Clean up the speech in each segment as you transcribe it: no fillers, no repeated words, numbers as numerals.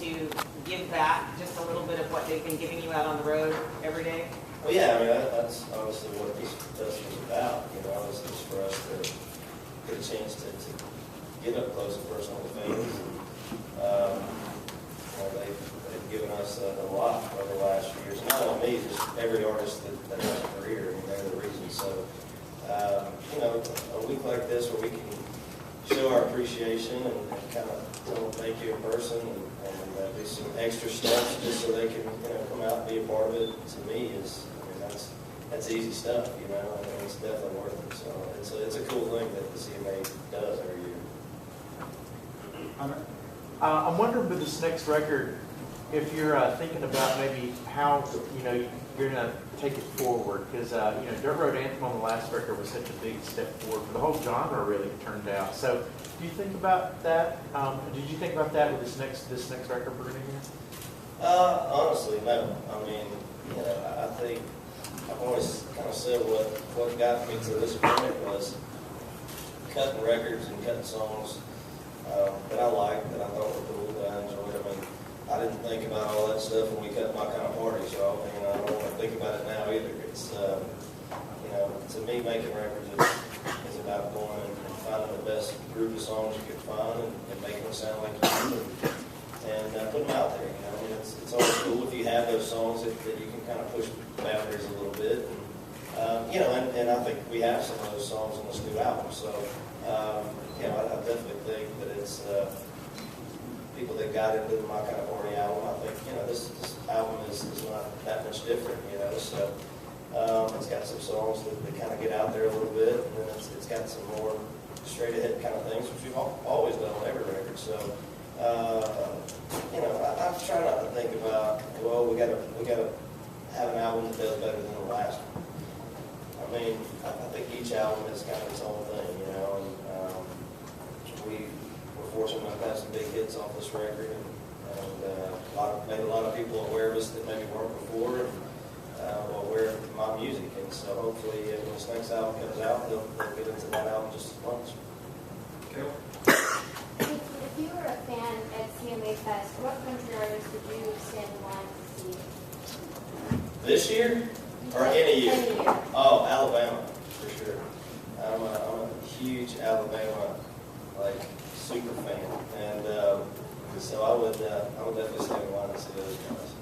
to give back just a little bit of what they've been giving you out on the road every day? Well, yeah, I mean, that's obviously what this festival is about, you know, is for us to get a chance to get up close and personal with fans. You know, they've given us a lot over the last few years. Not only me, just every artist that has a career, I mean, they're the reason. So, you know, a week like this where we can show our appreciation and kind of tell them thank you in person and do some extra steps just so they can, you know, come out and be a part of it, to me is, I mean, that's easy stuff, you know, I mean, it's definitely worth it. So it's a cool thing that the CMA does every year. I'm wondering with this next record, if you're thinking about maybe how, you know, you're going to take it forward, because, you know, Dirt Road Anthem on the last record was such a big step forward for the whole genre, really, it turned out. So do you think about that? Did you think about that with this next record we're going to hear? Honestly, no. I mean, you know, I think I've always kind of said what got me to this point was cutting records and cutting songs that I liked, that I thought were cool, that I enjoyed. I mean, I didn't think about all that stuff when we cut My Kind of Party, so you know, I don't want to think about it now either. It's, you know, to me, making records is about going and finding the best group of songs you can find and making them sound like you and putting them out there. You know, I mean, it's always cool if you have those songs that you can kind of push boundaries a little bit. And, you know, and I think we have some of those songs on this new album. So, you know, I definitely think that it's people that got into the My Kind of Party album. I think, you know, this album is not that much different, you know. So it's got some songs that kind of get out there a little bit, and then it's got some more straight ahead kind of things, which we've always done on every record. So you know, I'm trying not to think about, well, we gotta have an album that does better than the last one. I mean, I think each album is kind of its own thing, you know, and we're fortunate enough to have some big hits off this record, and made a lot of people aware of us that maybe weren't before, and aware of my music. And so hopefully when this next album comes out, they'll get into that album just as much. Cool. If you were a fan at CMA Fest, what country artists would you stand in line to see? This year? Or any year? Any year. Oh, Alabama, for sure. I'm a huge Alabama, super fan. And so I would definitely stand in line to see those guys.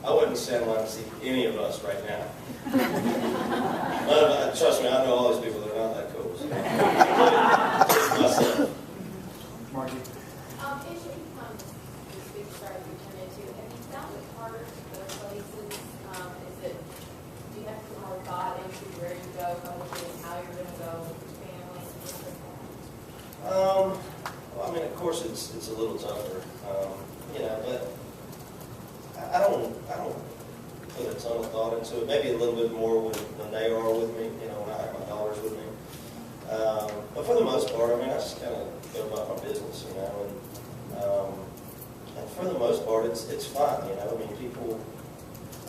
I wouldn't stand in line to see any of us right now. But trust me, I know all these people that are not that cool. So. Just myself. Margie? As you become this big star that you turn into, have you found it harder to go places? Do you have to put more thought into where you go, probably, and how you're going to go with your family and things like that? Well, I mean, of course, it's a little tougher, you know, but I don't put a ton of thought into it. Maybe a little bit more when they are with me, you know, when I have my daughters with me. But for the most part, I mean, I just kind of go about my business, you know, and for the most part, it's fun, you know. I mean, people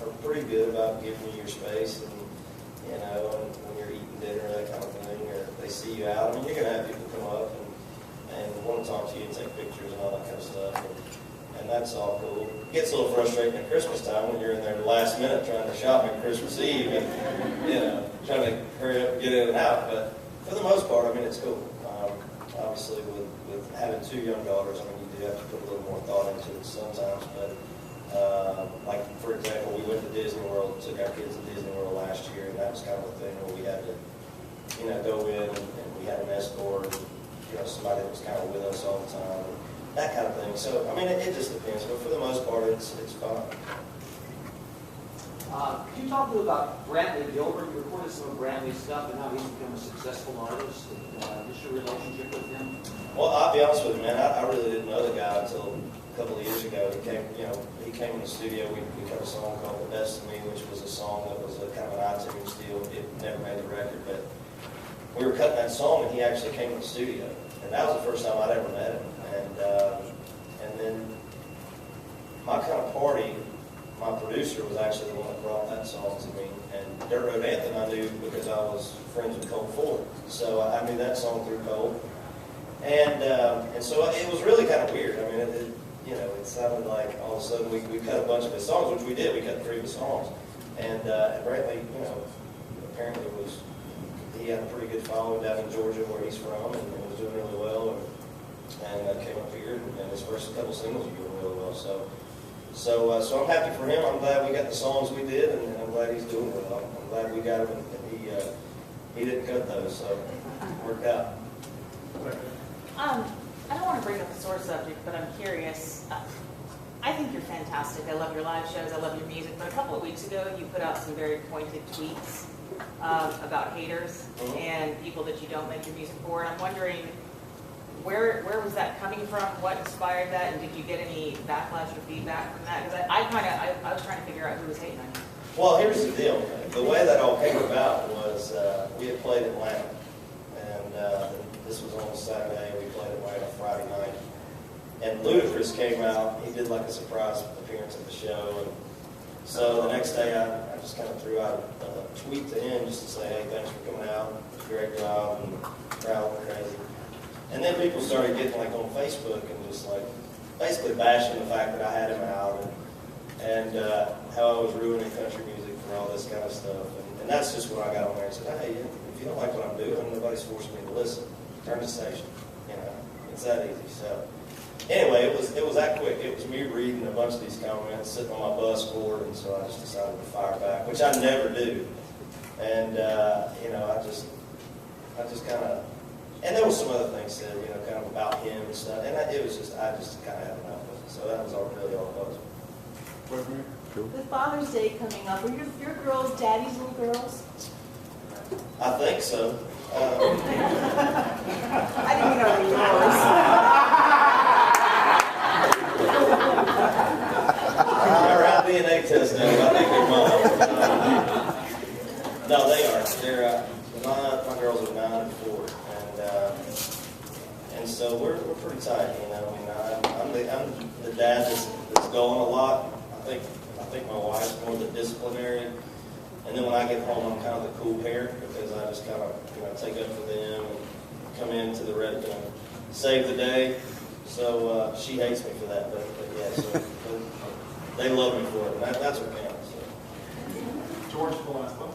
are pretty good about giving you your space, and you know, and when you're eating dinner, that kind of thing, or if they see you out. I mean, you're gonna have people come up and want to talk to you and take pictures and all that kind of stuff, and that's all cool. It gets a little frustrating at Christmas time when you're in there the last minute trying to shop on Christmas Eve and, you know, trying to hurry up and get in and out. But for the most part, I mean, it's cool. Obviously, with having two young daughters, I mean, you do have to put a little more thought into it sometimes. But, like, for example, we went to Disney World, took our kids to Disney World last year, and that was kind of a thing where we had to, you know, go in and we had an escort, and, you know, somebody that was kind of with us all the time, and that kind of thing. So, I mean, it just depends. But for the most part, it's fun. Could you talk a little about Brantley Gilbert? You recorded some of Brantley's stuff and how he's become a successful artist. Just your relationship with him? Well, I'll be honest with you, man. I really didn't know the guy until a couple of years ago. He came in the studio. We cut a song called "The Best of Me," which was a song that was a kind of an iTunes deal. It never made the record, but we were cutting that song, and he actually came to the studio, and that was the first time I'd ever met him. And then My Kind of Party, my producer was actually the one that brought that song to me. And Dirt Road Anthem I knew because I was friends with Cole Ford. So I knew that song through Cole. And so it was really kind of weird. I mean, sounded like all of a sudden we cut a bunch of his songs, which we did. We cut 3 of his songs. And Brantley, you know, apparently he had a pretty good following down in Georgia where he's from, and was doing really well. And came up here, and his first couple singles were doing really well. So I'm happy for him. I'm glad we got the songs we did, and I'm glad he's doing well. I'm glad we got him, and he didn't cut those, so it worked out. I don't want to bring up a sore subject, but I'm curious. I think you're fantastic. I love your live shows. I love your music. But a couple of weeks ago, you put out some very pointed tweets about haters and people that you don't make your music for. And I'm wondering, where was that coming from? What inspired that? And did you get any backlash or feedback from that? Because I was trying to figure out who was hating on you. Well, here's the deal. The way that all came about was we had played Atlanta, and this was on a Saturday. We played Atlanta Friday night, and Ludacris came out. He did like a surprise appearance at the show, and so the next day I just kind of threw out a tweet to him just to say, hey, thanks for coming out. Great job, and crowd went crazy. And then people started getting like on Facebook and just like basically bashing the fact that I had him out and how I was ruining country music for all this kind of stuff. And that's just when I got on there and said, hey, if you don't like what I'm doing, nobody's forcing me to listen. Turn the station. You know, it's that easy. So anyway, it was that quick. It was me reading a bunch of these comments, sitting on my bus board, and so I just decided to fire back, which I never do. And you know, I just kind of, and there was some other things said, you know, kind of about him and stuff. And I just kind of had enough of it. So that was really all it was. With Father's Day coming up, are your girls daddy's little girls? I think so. I didn't know they were yours. Our DNA test now, I think they're mine. No, they are. They're my girls are 9 and 4, and so we're pretty tight. You know, I mean, I'm the dad that's going a lot. I think my wife's more the disciplinarian, and then when I get home, I'm kind of the cool parent because I just kind of take up for them and come into the red, save the day. So she hates me for that, but yeah, so they love me for it. And that's what counts. So. George, the last one.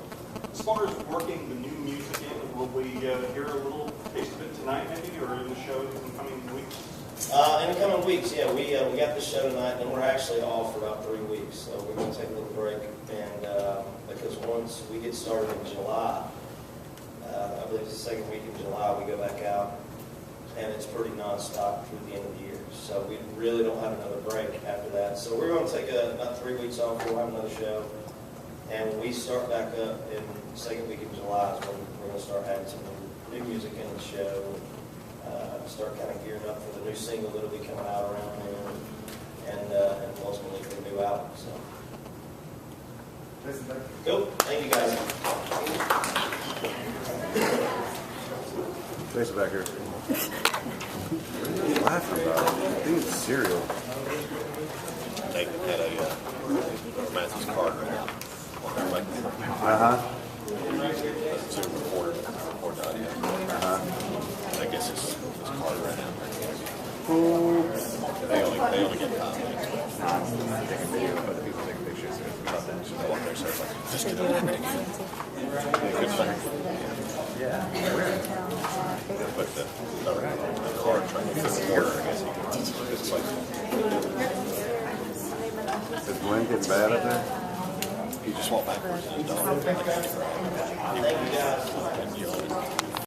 As far as working the new music in, will we hear a little taste of it tonight, maybe, or in the show in the coming weeks? In the coming weeks, yeah, we got this show tonight, and we're actually off for about 3 weeks, so we're going to take a little break, and because once we get started in July, I believe it's the second week in July, we go back out, and it's pretty nonstop through the end of the year, so we really don't have another break after that. So we're going to take about 3 weeks off. We'll have another show, and when we start back up in the second week in July is when we're going to start having some new music in the show. Start kind of gearing up for the new single that'll be coming out around then, and ultimately for the new album. So, cool. Thank you guys. Jason back here. What are you laughing about? I think it's cereal. Take had a Matthew's card right now. To record the audio. I guess it's card right now. They only get comments. Taking video of other people taking pictures. So they walk there, so it's like, just get on there. Good thing. Yeah. Where? But the card trying to fit the order, I guess he can. It's like, Is Glenn getting bad up there? he just walked backwards and a dog. Thank you guys.